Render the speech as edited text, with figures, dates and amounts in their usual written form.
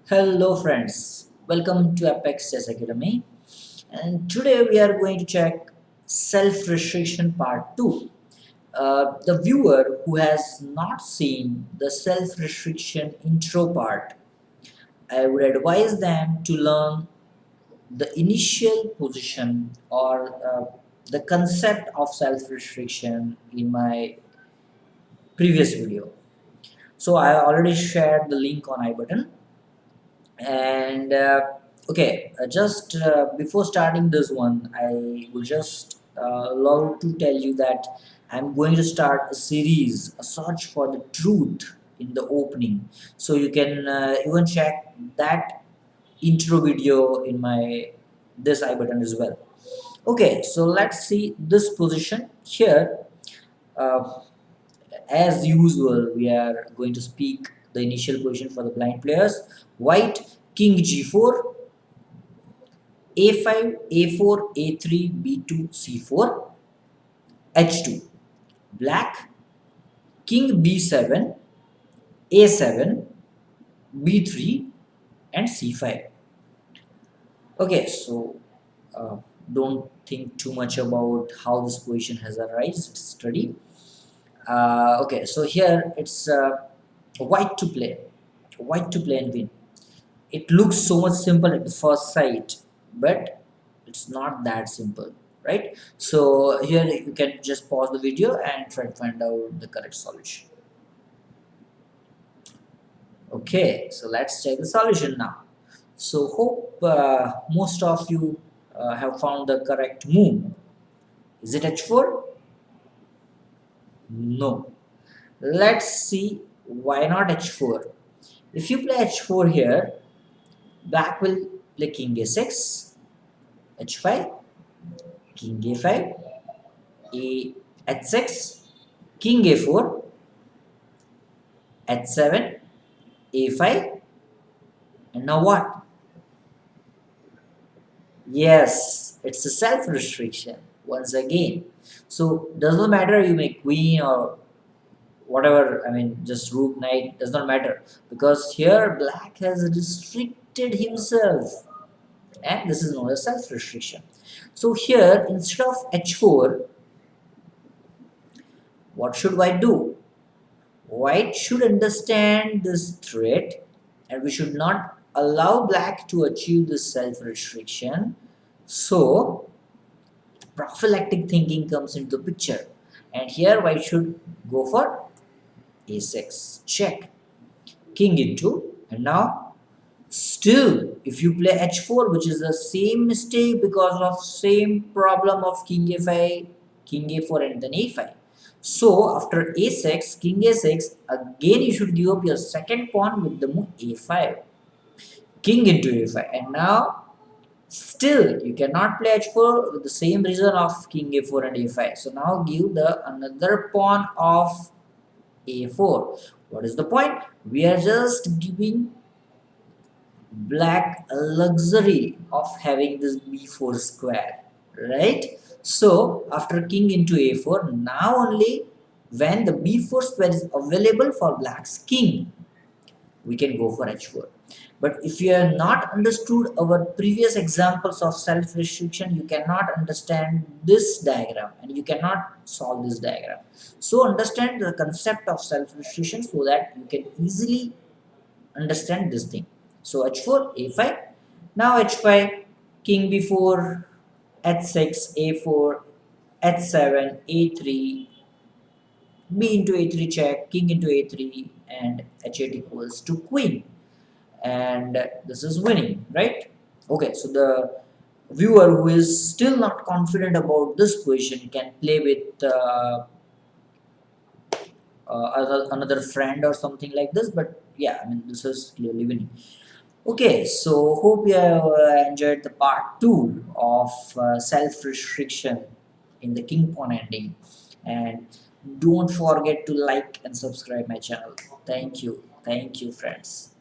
Hello friends, welcome to Apex Chess Academy, and today we are going to check self-restriction part 2. The viewer who has not seen the self-restriction intro part, I would advise them to learn the initial position or the concept of self-restriction in my previous video. So I already shared the link on I button. And okay, just before starting this one, I will just love to tell you that I'm going to start a series, a search for the truth in the opening. So you can even check that intro video in my this I button as well. Okay, so let's see this position here. uh, as usual, we are going to speak the initial position for the blind players. White, king g4, a5, a4, a3, b2, c4, h2. Black, king b7, a7, b3, and c5. Okay, so uh, don't think too much about how this position has arisen. Study. Okay, so here it's white to play, and win. It looks so much simple at the first sight, but it's not that simple, right? So here you can just pause the video and try to find out the correct solution. Okay, so let's check the solution now. So hope most of you have found the correct move. Is it h4? No. Let's see why not h4. If you play h4 here, black will play king a6, h5, king a5, a h6, king a4, h7, a5, and now what? Yes, it's a self-restriction once again. So does not matter you make queen or whatever, I mean just rook knight, does not matter, because here black has restricted himself, and this is known as self-restriction. So here instead of h4, what should white do? White should understand this threat, and we should not allow black to achieve this self-restriction. So prophylactic thinking comes into the picture, and here white should go for a6 check, king into, and now still if you play h4, which is the same mistake because of same problem of king a5, king a4, and then a5. So after a6, king a6, again you should give up your second pawn with the move a5, king into a5, and now still you cannot play h4 with the same reason of king a4 and a5. So now give the another pawn of a4. What is the point? We are just giving black a luxury of having this b4 square, right? So after king into a4, now only when the b4 square is available for black's king, we can go for h4. But if you have not understood our previous examples of self-restriction, you cannot understand this diagram and you cannot solve this diagram. So understand the concept of self-restriction so that you can easily understand this thing. So h4, a5, now h5, king b4, h6, a4, h7, a3, b into a3 check, king into a3, and h8 equals to queen. And this is winning, right? Okay, so the viewer who is still not confident about this position can play with another friend or something like this, but yeah, I mean this is clearly winning. Okay, so hope you have enjoyed the part 2 of self-restriction in the king pawn ending, and don't forget to like and subscribe my channel. Thank you friends.